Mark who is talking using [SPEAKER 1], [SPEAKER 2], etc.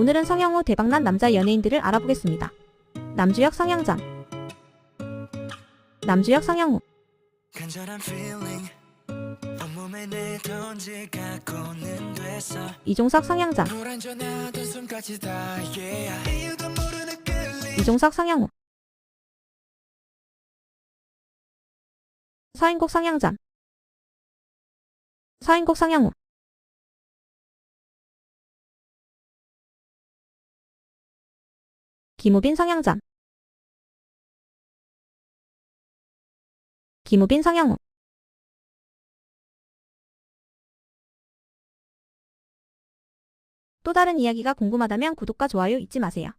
[SPEAKER 1] 오늘은 성형후 대박난 남자 연예인들을 알아보겠습니다. 남주혁 성형 전. 남주혁 성형 후. 이종석 성형 전. 이종석 성형 후. 서인국 성형 전. 서인국 성형 후. 김우빈 성형 전. 김우빈 성형 후. 또 다른 이야기가 궁금하다면 구독과 좋아요 잊지 마세요.